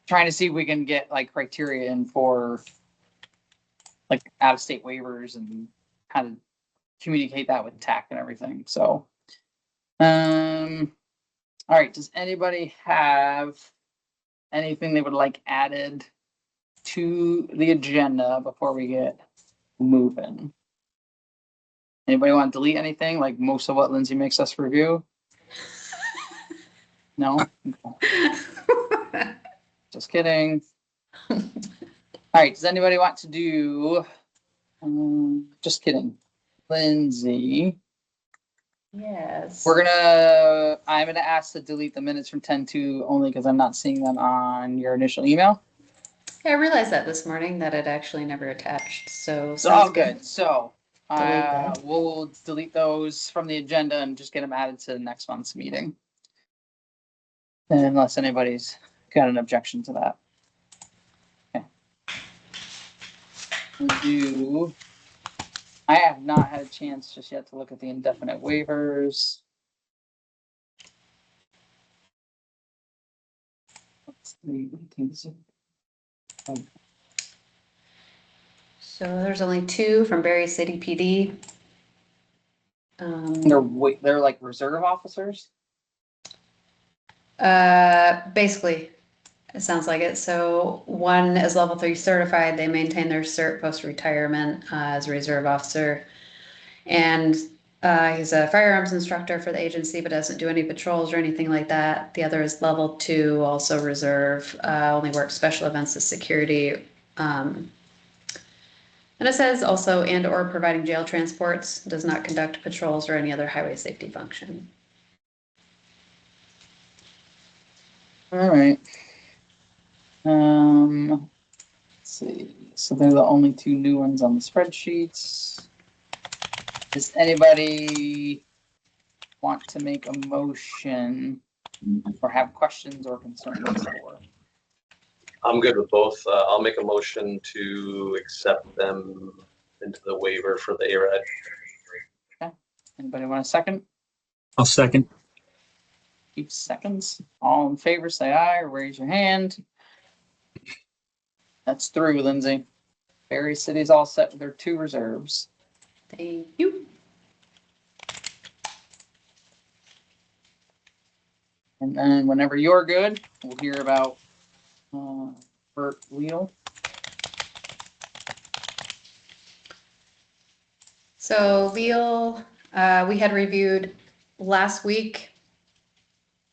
trying to see if we can get like criteria in for like out-of-state waivers and kind of communicate that with TAC and everything. So, all right. Does anybody have anything they would like added to the agenda before we get moving? Anybody want to delete anything like most of what Lindsay makes us review? No? Just kidding. All right. Does anybody want to do? Just kidding. Lindsay. Yes. I'm gonna ask to delete the minutes from 10-2 only because I'm not seeing them on your initial email. Yeah, I realized that this morning that it actually never attached. So all good. So Delete we'll delete those from the agenda and just get them added to next month's meeting. Unless anybody's got an objection to that. Okay. I have not had a chance just yet to look at the indefinite waivers. So there's only 2 from Berry City PD. They're like reserve officers. Basically, it sounds like it. So one is level 3 certified. They maintain their cert post-retirement as a reserve officer. And he's a firearms instructor for the agency, but doesn't do any patrols or anything like that. The other is level 2, also reserve, only works special events as security. And it says also and or providing jail transports, does not conduct patrols or any other highway safety function. All right. Let's see. So they're the only 2 new ones on the spreadsheets. Does anybody want to make a motion or have questions or concerns for? I'm good with both. I'll make a motion to accept them into the waiver for the ARAD. Okay. Anybody want a second? I'll second. 8 seconds. All in favor, say aye or raise your hand. That's through, Lindsay. Berry City's all set with their 2 reserves. Thank you. And then whenever you're good, we'll hear about Bert Wheel. So Leal, we had reviewed last week,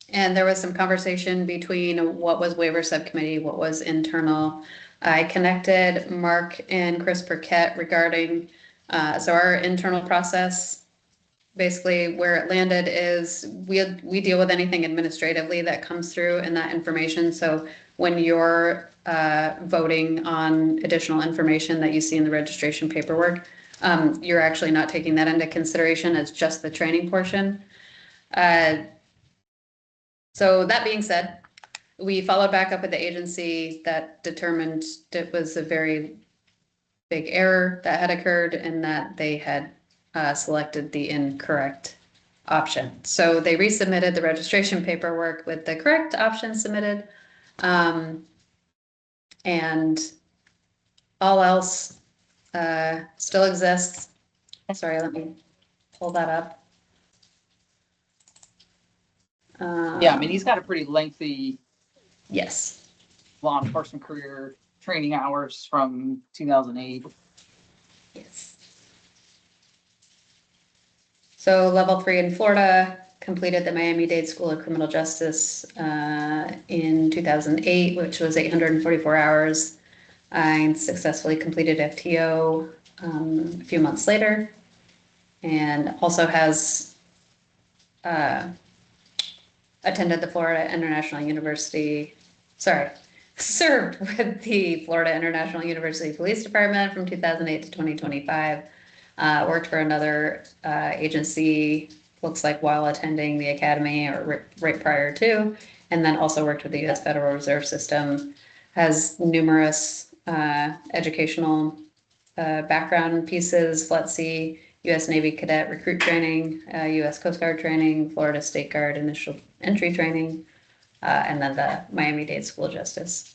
and there was some conversation between what was waiver subcommittee, what was internal. I connected Mark and Chris Burkett regarding, so our internal process, basically where it landed is we deal with anything administratively that comes through and that information. So when you're voting on additional information that you see in the registration paperwork, you're actually not taking that into consideration. It's just the training portion. So that being said, we followed back up with the agency that determined it was a very big error that had occurred and that they had selected the incorrect option. So they resubmitted the registration paperwork with the correct option submitted. And all else still exists. Sorry, let me pull that up. Yeah, I mean, he's got a pretty lengthy yes, law enforcement career, training hours from 2008. yes. So level 3 in Florida, completed the Miami-Dade School of Criminal Justice in 2008, which was 844 hours, and successfully completed FTO a few months later, and also has attended the Florida International University, served with the Florida International University Police Department from 2008 to 2025. Worked for another agency, looks like while attending the academy or right prior to, and then also worked with the U.S. Federal Reserve System. Has numerous educational background pieces, FLETC, U.S. Navy Cadet Recruit Training, U.S. Coast Guard Training, Florida State Guard Initial Entry Training, and then the Miami-Dade School of Justice.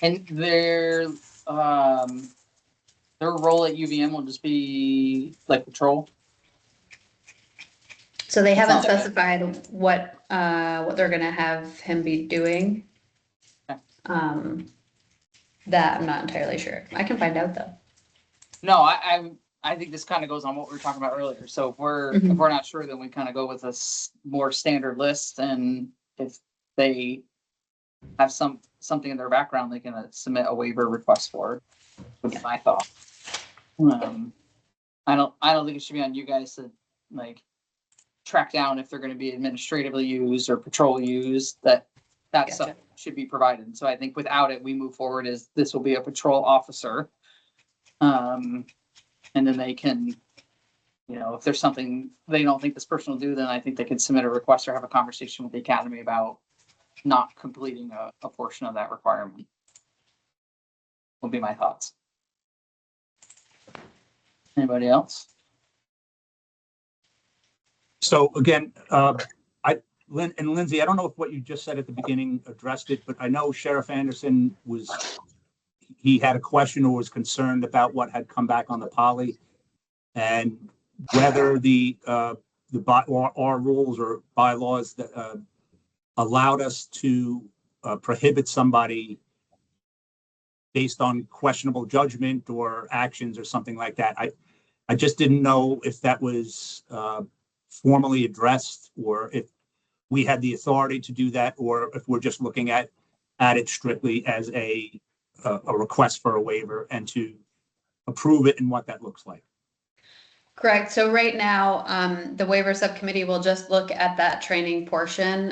And their role at UVM will just be like patrol. So they That's haven't not bad. specified what they're gonna have him be doing. Okay. That I'm not entirely sure. I can find out though. No, I think this kind of goes on what we were talking about earlier. So if we're not sure, then we kind of go with a more standard list, and if they have something in their background, they can submit a waiver request for it. Would be my thought. I don't think it should be on you guys to like track down if they're going to be administratively used or patrol used. That Gotcha. stuff should be provided. So I think without it, we move forward as this will be a patrol officer. And then they can, if there's something they don't think this person will do, then I think they can submit a request or have a conversation with the academy about not completing a portion of that requirement. Will be my thoughts. Anybody else? So again, Lindsay, I don't know if what you just said at the beginning addressed it, but I know Sheriff Anderson he had a question or was concerned about what had come back on the poly and whether our rules or bylaws that allowed us to prohibit somebody based on questionable judgment or actions or something like that. I just didn't know if that was formally addressed or if we had the authority to do that, or if we're just looking at it strictly as a request for a waiver and to approve it and what that looks like. Correct. So right now, the waiver subcommittee will just look at that training portion.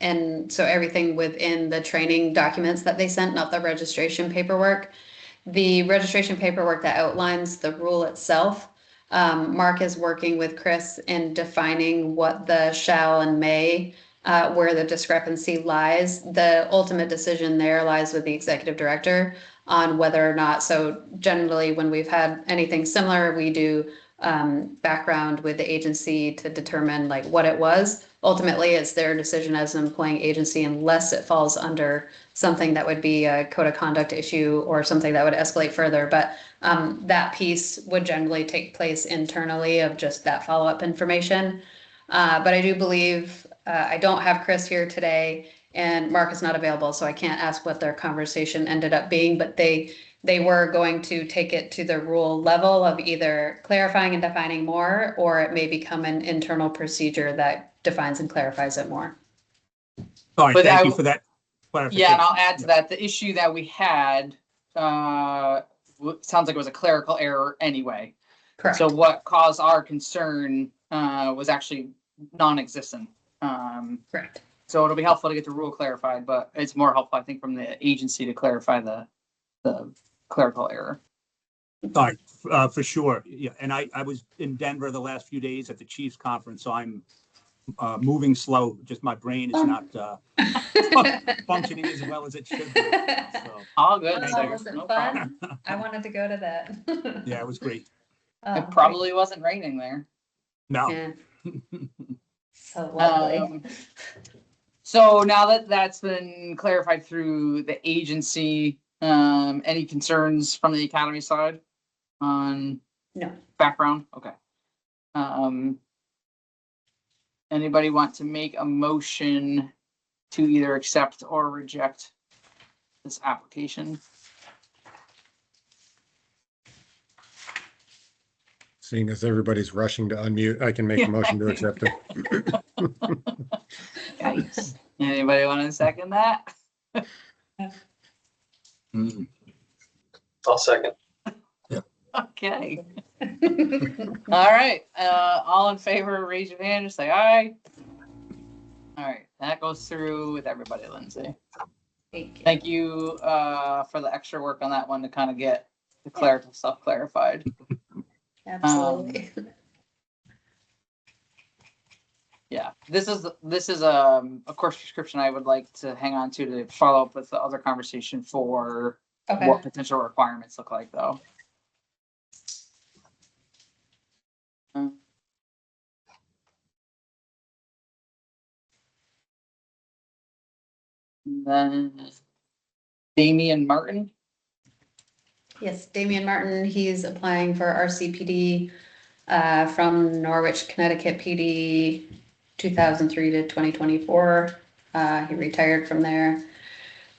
And so everything within the training documents that they sent, not the registration paperwork. The registration paperwork that outlines the rule itself. Mark is working with Chris in defining what the shall and may, where the discrepancy lies. The ultimate decision there lies with the executive director on whether or not. So generally, when we've had anything similar, we do background with the agency to determine like what it was. Ultimately, it's their decision as an employing agency unless it falls under something that would be a code of conduct issue or something that would escalate further. But that piece would generally take place internally of just that follow-up information. But I do believe, I don't have Chris here today and Mark is not available, so I can't ask what their conversation ended up being, but they were going to take it to the rule level of either clarifying and defining more, or it may become an internal procedure that defines and clarifies it more. All right, thank you for that clarification. Yeah, and I'll add to that, the issue that we had, sounds like it was a clerical error anyway. Correct. So what caused our concern was actually non-existent. Correct. So it'll be helpful to get the rule clarified, but it's more helpful, I think, from the agency to clarify the clerical error. All right, for sure. Yeah, and I was in Denver the last few days at the Chiefs conference, so I'm moving slow. Just my brain is not functioning as well as it should be. So, All good. Oh, was it No fun? problem. I wanted to go to that. yeah, it was great. It probably wasn't raining there. No. Yeah. So lovely. So now that that's been clarified through the agency, any concerns from the academy side on No. background? Okay. Anybody want to make a motion to either accept or reject this application? Seeing as everybody's rushing to unmute, I can make a motion to accept it. Yikes. Anybody want to second that? I'll second. Okay. All right. All in favor, raise your hand, just say aye. All right, that goes through with everybody, Lindsay. Thank you. Thank you for the extra work on that one to kind of get the clerical stuff clarified. Absolutely. Yeah, this is a course prescription I would like to hang on to follow up with the other conversation for Okay. what potential requirements look like, though. Then Damian Martin. Yes, Damian Martin, he's applying for RCPD from Norwich, Connecticut PD 2003 to 2024. He retired from there.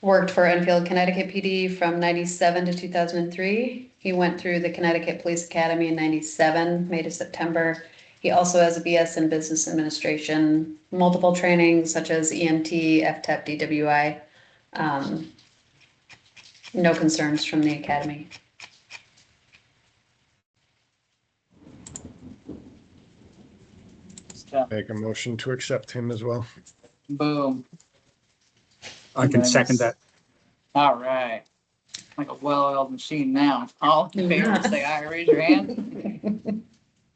Worked for Enfield, Connecticut PD from 97 to 2003. He went through the Connecticut Police Academy in 97, May to September. He also has a BS in Business Administration, multiple trainings such as EMT, FTEP, DWI. No concerns from the academy. So, Make a motion to accept him as well. boom. I can second that. All right. Like a well-oiled machine now. All in favor, Yeah. say aye, raise your hand.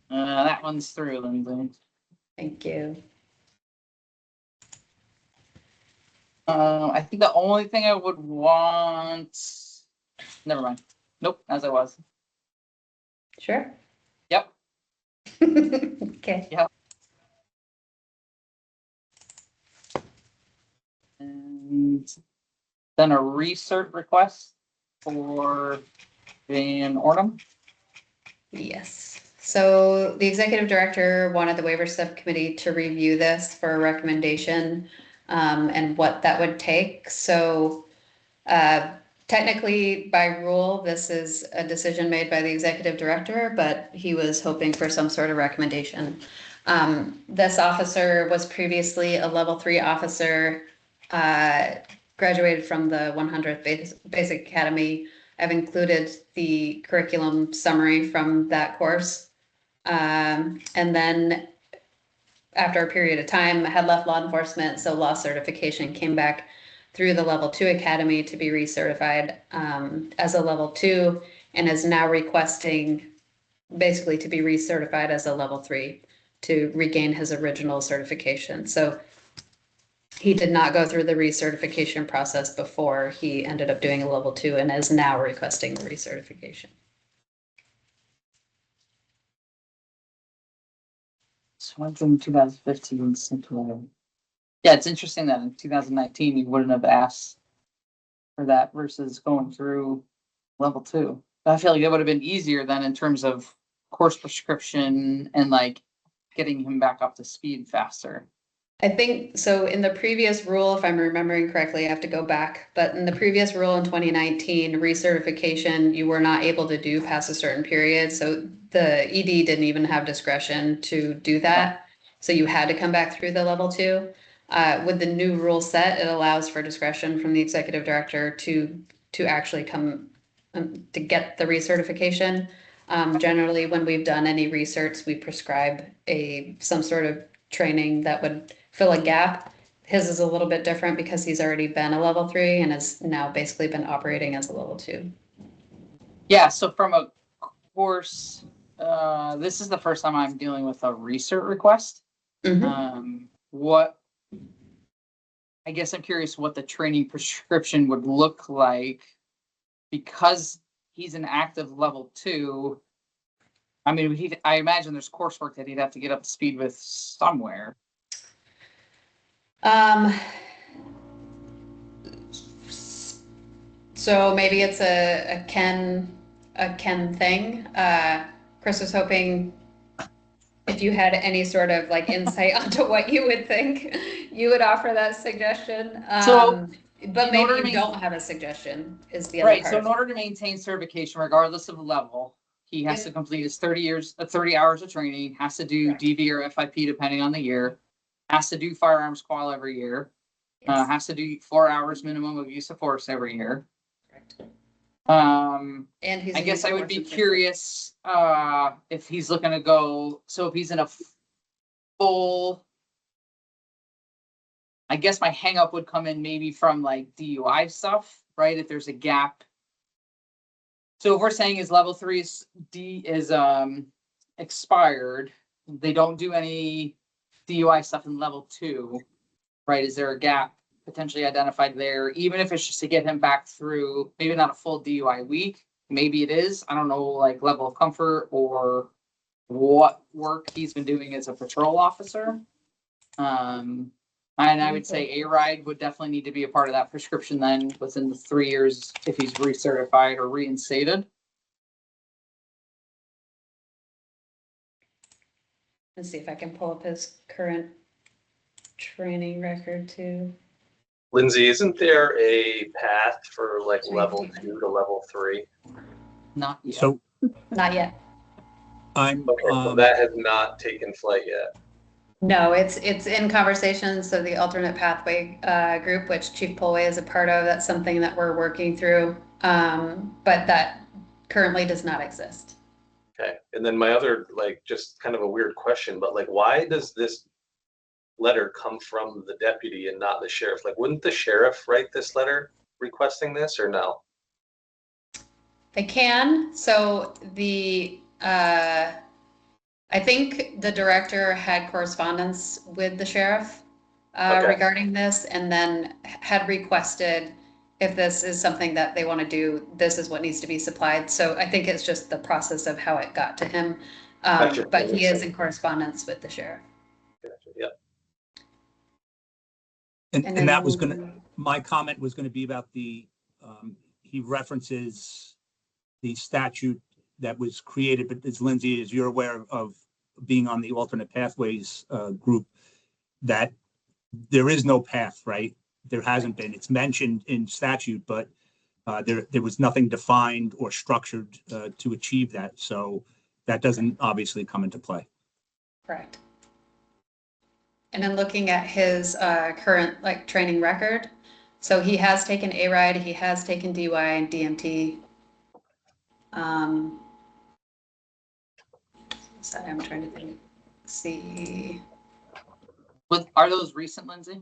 That one's through, Lindsay. Thank you. I think the only thing I would want, never mind. Nope, as I was. Sure. Yep. Okay. And then a recert request for Van Ornum. Yes. So the executive director wanted the waiver subcommittee to review this for a recommendation and what that would take. So technically by rule, this is a decision made by the executive director, but he was hoping for some sort of recommendation. This officer was previously a level 3 officer, graduated from the 100th Basic Academy. I've included the curriculum summary from that course. And then after a period of time, had left law enforcement, so law certification, came back through the level 2 academy to be recertified as a level 2, and is now requesting basically to be recertified as a level 3 to regain his original certification. So he did not go through the recertification process before. He ended up doing a level 2 and is now requesting the recertification. So went from 2015. Yeah, it's interesting that in 2019 you wouldn't have asked for that versus going through level 2. I feel like it would have been easier then in terms of course prescription and like getting him back up to speed faster. I think so. In the previous rule, if I'm remembering correctly, I have to go back, but in the previous rule in 2019, recertification, you were not able to do past a certain period. So the ED didn't even have discretion to do that. So you had to come back through the level 2. With the new rule set, it allows for discretion from the executive director to actually come to get the recertification. Generally, when we've done any research, we prescribe some sort of training that would fill a gap. His is a little bit different because he's already been a level 3 and has now basically been operating as a level 2. Yeah, so from a course, this is the first time I'm dealing with a recert request. What, I guess I'm curious what the training prescription would look like because he's an active level 2. I mean, I imagine there's coursework that he'd have to get up to speed with somewhere. So maybe it's a Ken thing. Chris was hoping if you had any sort of like insight onto what you would think, you would offer that suggestion. But maybe you don't have a suggestion is the other Right, part. so in order to maintain certification, regardless of the level, he has to complete his 30 hours of training, has to do DV or FIP depending on the year, has to do firearms qual every year, has to do 4 hours minimum of use of force every year. Correct. And he's I guess I would be curious if he's looking to go, so if he's in a full, I guess my hang up would come in maybe from like DUI stuff, right? If there's a gap. So if we're saying his level 3 is expired, they don't do any DUI stuff in level 2, right? Is there a gap potentially identified there? Even if it's just to get him back through, maybe not a full DUI week, maybe it is. I don't know, like level of comfort or what work he's been doing as a patrol officer. And I would say A-Ride would definitely need to be a part of that prescription then within the 3 years if he's recertified or reinstated. Let's see if I can pull up his current training record too. Lindsay, isn't there a path for like level 2 to level 3? Not yet. So Not yet. I'm, Okay, so that has not taken flight yet. No, it's in conversations of the alternate pathway group, which Chief Polway is a part of. That's something that we're working through, but that currently does not exist. Okay, and then my other, like, just kind of a weird question, but like, why does this letter come from the deputy and not the sheriff? Like, wouldn't the sheriff write this letter requesting this, or no? They can. So I think the director had correspondence with the sheriff Okay. regarding this, and then had requested if this is something that they want to do, this is what needs to be supplied. So I think it's just the process of how it got to him. Gotcha. But he is in correspondence with the sheriff. Yep. and that was my comment was gonna be about he references the statute that was created, but as Lindsay, as you're aware of being on the alternate pathways group, that there is no path, right? There hasn't been. It's mentioned in statute, but there was nothing defined or structured to achieve that. So that doesn't obviously come into play. Correct. And then looking at his current like training record, so he has taken A-Ride, he has taken DUI and DMT. Sorry, I'm trying to think. See. Are those recent, Lindsay?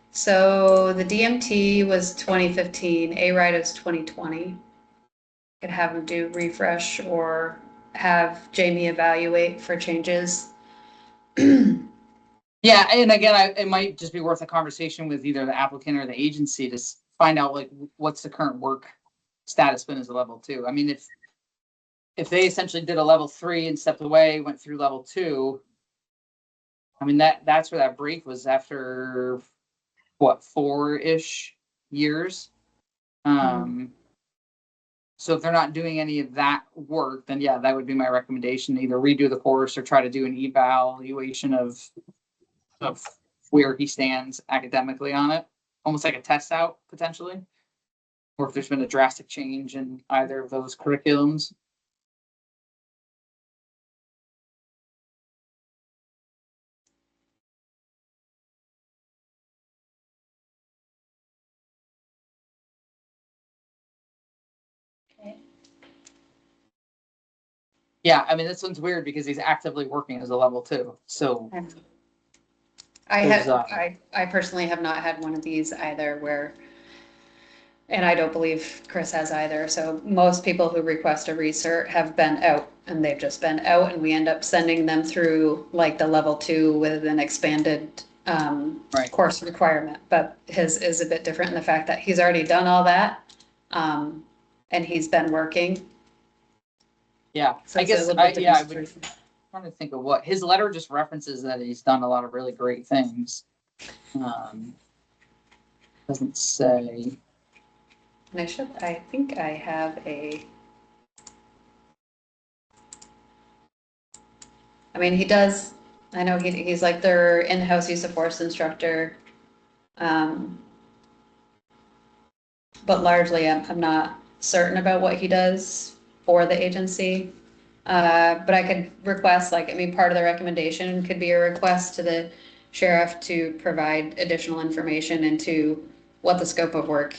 So the DMT was 2015, A-Ride is 2020. Could have him do refresh or have Jamie evaluate for changes. Yeah, and again, it might just be worth a conversation with either the applicant or the agency to find out like what's the current work status been as a level 2. I mean, if they essentially did a level 3 and stepped away, went through level 2, I mean that's where that break was after what 4-ish years. So if they're not doing any of that work, then yeah, that would be my recommendation. Either redo the course or try to do an evaluation of where he stands academically on it, almost like a test out potentially, or if there's been a drastic change in either of those curriculums. Okay. Yeah, I mean, this one's weird because he's actively working as a level 2. So I personally have not had one of these either where, and I don't believe Chris has either. So most people who request a recert have been out, and they've just been out, and we end up sending them through like the level 2 with an expanded course requirement. But his is a bit different in the fact that he's already done all that, and he's been working. yeah, So I guess I'm trying to think of what his letter just references that he's done a lot of really great things. Doesn't say. And I think I have I mean, he does, I know he's like their in-house use of force instructor. But largely I'm not certain about what he does for the agency. But I could request, like, I mean, part of the recommendation could be a request to the sheriff to provide additional information into what the scope of work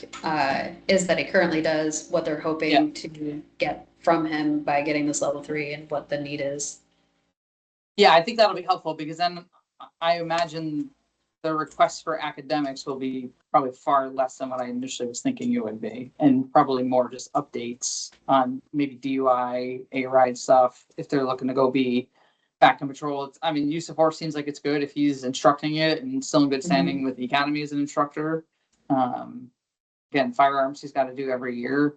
is that he currently does, what they're hoping to get from him by getting this level 3, and what the need is. Yeah, I think that'll be helpful because then I imagine the requests for academics will be probably far less than what I initially was thinking it would be, and probably more just updates on maybe DUI, A-Ride stuff if they're looking to go be back in patrol. I mean, use of force seems like it's good if he's instructing it and still in good standing with the academy as an instructor. Again, firearms he's got to do every year.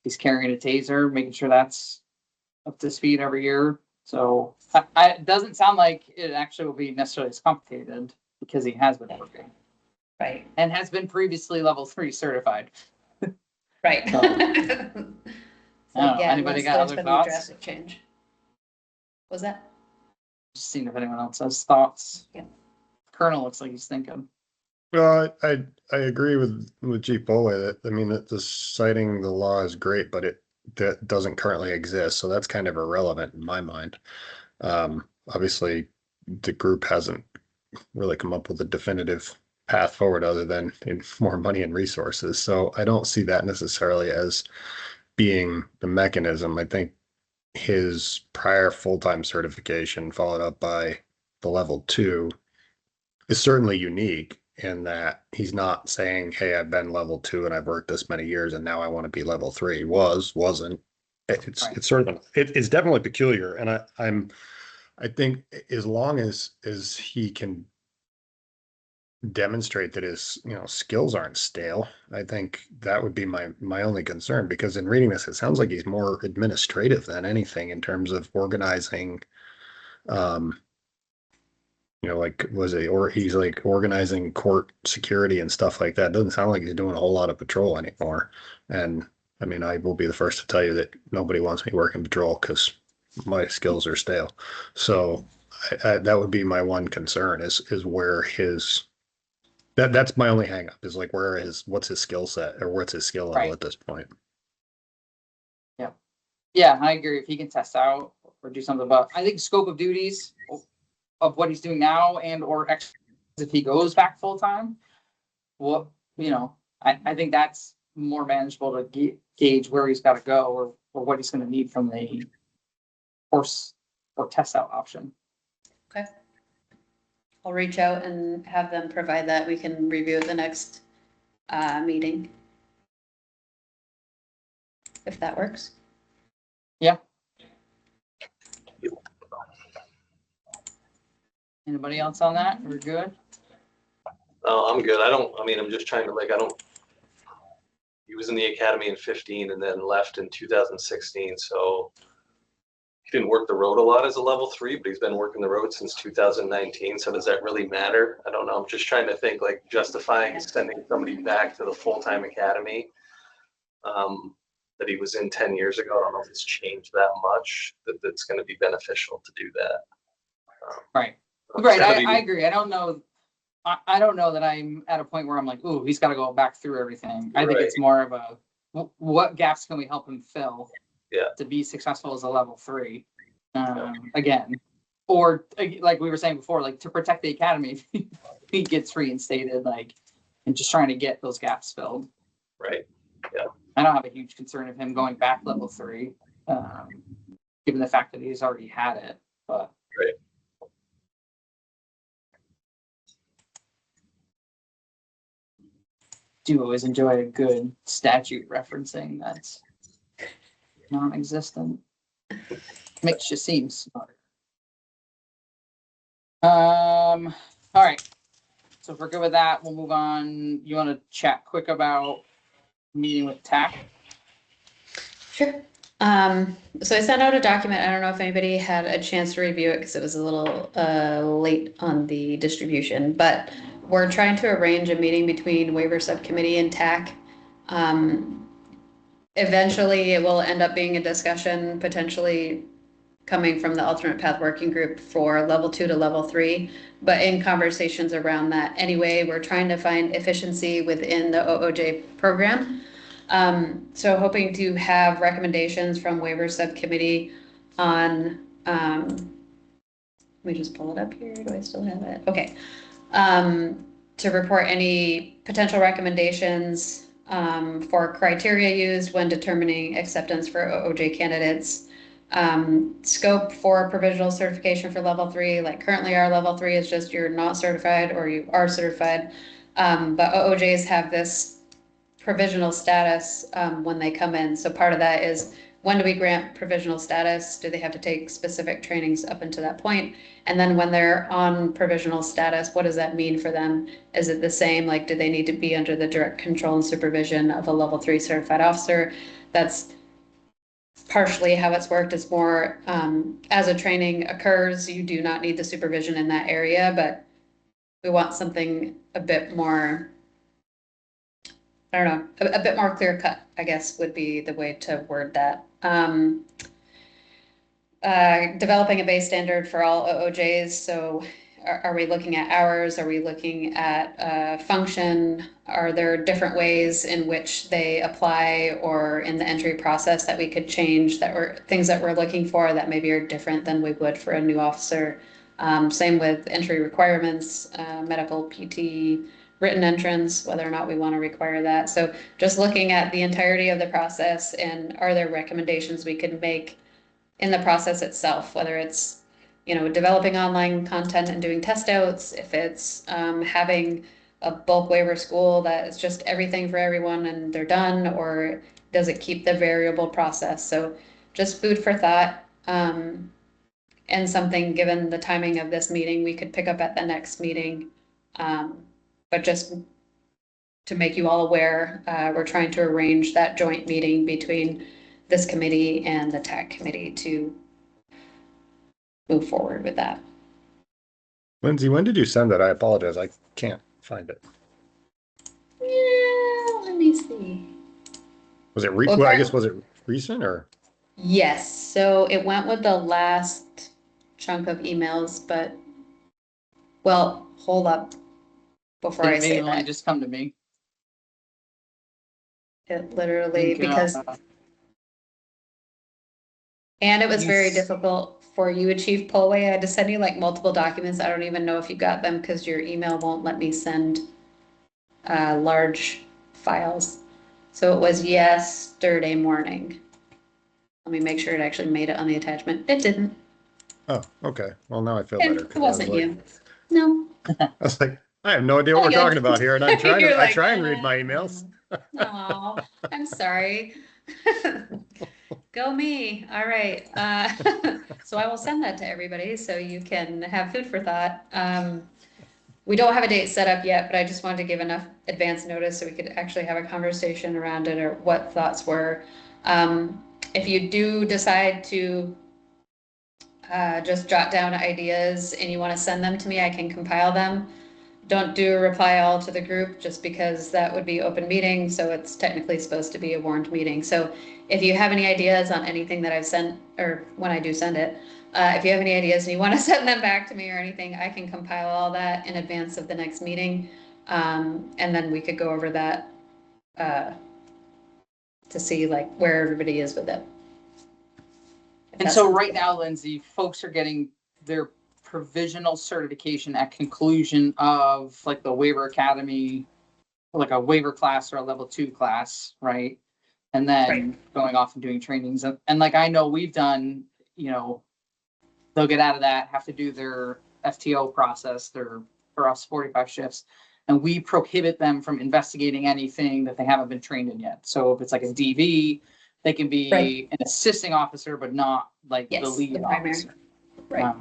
He's carrying a taser, making sure that's up to speed every year. So it doesn't sound like it actually will be necessarily as complicated because he has been working Right, and has been previously level 3 certified. right. So, So, I don't know. yeah, Anybody unless got there's other been a thoughts? drastic change. Was that? Just seeing if anyone else has thoughts. Yeah. Colonel looks like he's thinking. Well, I agree with Chief Bowley that, I mean, that the citing the law is great, but that doesn't currently exist, so that's kind of irrelevant in my mind. Obviously, the group hasn't really come up with a definitive path forward other than more money and resources. So I don't see that necessarily as being the mechanism. I think his prior full-time certification followed up by the level 2 is certainly unique in that he's not saying, hey, I've been level 2 and I've worked this many years and now I want to be level 3. Wasn't. Right. It's sort of it's definitely peculiar. And I think as long as he can demonstrate that his skills aren't stale, I think that would be my only concern, because in reading this it sounds like he's more administrative than anything in terms of organizing, like was it, or he's like organizing court security and stuff like that. Doesn't sound like he's doing a whole lot of patrol anymore. And I mean, I will be the first to tell you that nobody wants me working patrol because my skills are stale. So that would be my one concern is where his that's my only hang up is like what's his skill set, or what's his skill level Right. at this point. Yeah, I agree. If he can test out or do something, but I think scope of duties of what he's doing now and or if he goes back full time, well, I think that's more manageable to gauge where he's got to go or what he's going to need from the course or test out option. Okay. I'll reach out and have them provide that. We can review at the next meeting. If that works. Yeah. Anybody else on that? We're good. Oh, I'm good. I'm just trying to he was in the academy in 15 and then left in 2016. So he didn't work the road a lot as a level 3, but he's been working the road since 2019. So does that really matter? I don't know. I'm just trying to think like justifying sending somebody back to the full-time academy that he was in 10 years ago. I don't know if it's changed that much that's going to be beneficial to do that. Right. It's Right. gotta be- I agree. I don't know. I don't know that I'm at a point where I'm like, ooh, he's got to go back through everything. I think Right. it's more of what gaps can we help him fill? Yeah. To be successful as a level 3, again, or like we were saying before, like to protect the academy, if he gets reinstated, like, and just trying to get those gaps filled. Right. I don't have a huge concern of him going back level 3, given the fact that he's already had it, but. Right. Do always enjoy a good statute referencing that's non-existent. Makes you seem smart. All right. So if we're good with that, we'll move on. You want to chat quick about meeting with TAC? Sure. So I sent out a document. I don't know if anybody had a chance to review it because it was a little late on the distribution, but we're trying to arrange a meeting between Waiver Subcommittee and TAC. Eventually, it will end up being a discussion potentially coming from the alternate path working group for level 2 to level 3, but in conversations around that anyway, we're trying to find efficiency within the OOJ program. So hoping to have recommendations from Waiver Subcommittee on, let me just pull it up here. Do I still have it? Okay. To report any potential recommendations for criteria used when determining acceptance for OOJ candidates. Scope for provisional certification for level 3, like currently our level 3 is just you're not certified or you are certified, but OOJs have this provisional status when they come in. So part of that is, when do we grant provisional status? Do they have to take specific trainings up until that point? And then when they're on provisional status, what does that mean for them? Is it the same? Like, do they need to be under the direct control and supervision of a level 3 certified officer? That's partially how it's worked is more, as a training occurs, you do not need the supervision in that area, but we want something a bit more, I don't know, a bit more clear cut, I guess would be the way to word that. Developing a base standard for all OOJs. So are we looking at hours? Are we looking at function? Are there different ways in which they apply or in the entry process that we could change that were things that we're looking for that maybe are different than we would for a new officer? Same with entry requirements, medical, PT, written entrance, whether or not we want to require that. So just looking at the entirety of the process and are there recommendations we could make in the process itself, whether it's, developing online content and doing test outs, if it's having a bulk waiver school that is just everything for everyone and they're done, or does it keep the variable process? So just food for thought, and something, given the timing of this meeting, we could pick up at the next meeting. But just to make you all aware, we're trying to arrange that joint meeting between this committee and the TAC committee to move forward with that. Lindsay, when did you send that? I apologize. I can't find it. Yeah, let me see. Was it Well, well, I guess, was it recent or? Yes, so it went with the last chunk of emails, but, well, hold up before I It may say have only that. just come to me. It literally, because, uh, and it was very Yes. difficult for you, Chief Polway. I had to send you like multiple documents. I don't even know if you got them because your email won't let me send large files. So it was yesterday morning. Let me make sure it actually made it on the attachment. It didn't. Oh, okay. Well, now I feel And better. it wasn't you. No. I was like, I have no idea what Oh, we're good. talking about here, and I'm trying You're to, I like, try and read my emails. Oh, I'm sorry. Go me. All right. So I will send that to everybody so you can have food for thought. We don't have a date set up yet, but I just wanted to give enough advance notice so we could actually have a conversation around it or what thoughts were. If you do decide to just jot down ideas and you want to send them to me, I can compile them. Don't do a reply all to the group just because that would be open meeting. So it's technically supposed to be a warned meeting. So if you have any ideas on anything that I've sent, or when I do send it, if you have any ideas and you want to send them back to me or anything, I can compile all that in advance of the next meeting. And then we could go over that to see like where everybody is with it. And so right now, Lindsay, folks are getting their provisional certification at conclusion of like the waiver academy, like a waiver class or a level 2 class, right? And then going off and doing trainings. And like, I know we've done, they'll get out of that, have to do their FTO process, their for us 45 shifts. And we prohibit them from investigating anything that they haven't been trained in yet. So if it's like a DV, they can be an assisting officer, but not like the lead officer. Right.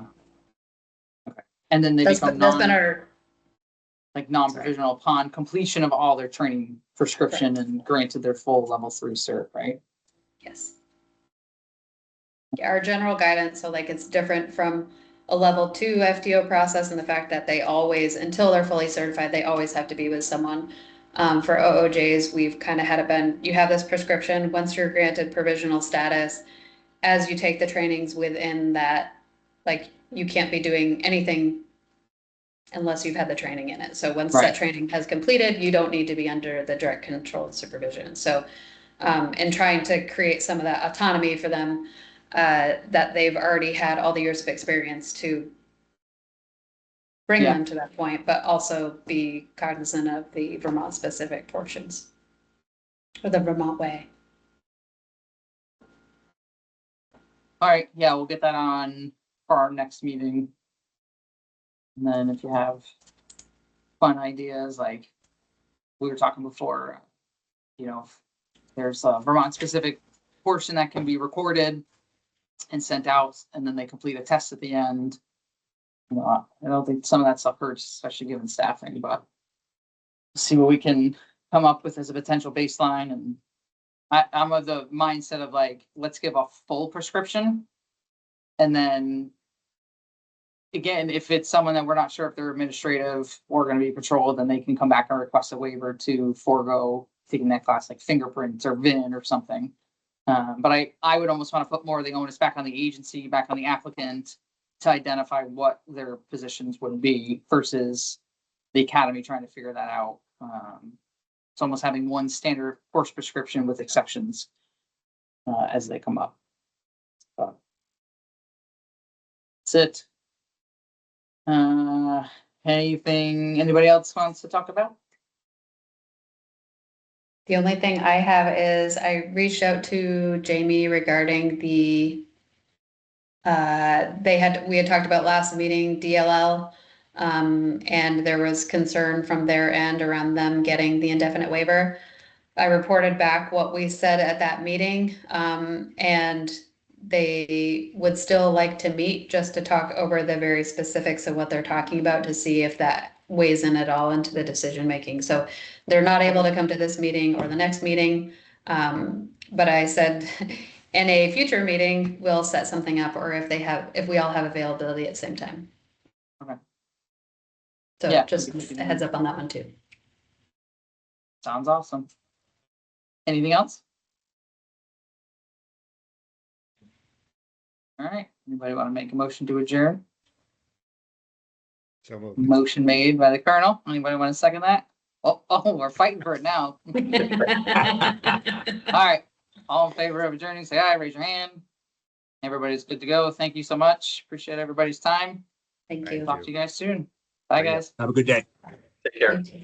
Okay. And then they become non-provisional upon completion of all their training prescription and granted their full level 3 cert, right? Yes. Our general guidance, so like it's different from a level 2 FTO process and the fact that they always, until they're fully certified, they always have to be with someone. For OOJs, we've kind of had it been, you have this prescription, once you're granted provisional status, as you take the trainings within that, like you can't be doing anything unless you've had the training in it. So once that training has completed, you don't need to be under the direct controlled supervision. So and trying to create some of that autonomy for them, that they've already had all the years of experience to bring them to that point, but also be cognizant of the Vermont specific portions or the Vermont way. All right. Yeah, we'll get that on for our next meeting. And then if you have fun ideas, like we were talking before, there's a Vermont specific portion that can be recorded and sent out, and then they complete a test at the end. I don't think some of that stuff hurts, especially given staffing, but see what we can come up with as a potential baseline and I'm of the mindset of like, let's give a full prescription. And then again, if it's someone that we're not sure if they're administrative or gonna be patrolled, then they can come back and request a waiver to forego taking that class, like fingerprints or VIN or something. But I would almost want to put more of the onus back on the agency, back on the applicant to identify what their positions would be versus the academy trying to figure that out. It's almost having one standard course prescription with exceptions as they come up. But that's it. Anything anybody else wants to talk about? The only thing I have is I reached out to Jamie regarding the we had talked about last meeting DLL, and there was concern from their end around them getting the indefinite waiver. I reported back what we said at that meeting, and they would still like to meet just to talk over the very specifics of what they're talking about to see if that weighs in at all into the decision making. So they're not able to come to this meeting or the next meeting. But I said in a future meeting, we'll set something up, or if we all have availability at the same time. Okay. So Yeah, just we can- a heads up on that one too. Sounds awesome. Anything else? All right, anybody want to make a motion to adjourn? So moved. Motion made by the colonel. Anybody want to second that? Oh, we're fighting for it now. All right, all in favor of adjourning, say aye, raise your hand. Everybody's good to go. Thank you so much. Appreciate everybody's time. Thank you. Talk to you guys soon. Bye, Thank you. guys. Have a good day. Take care. You too.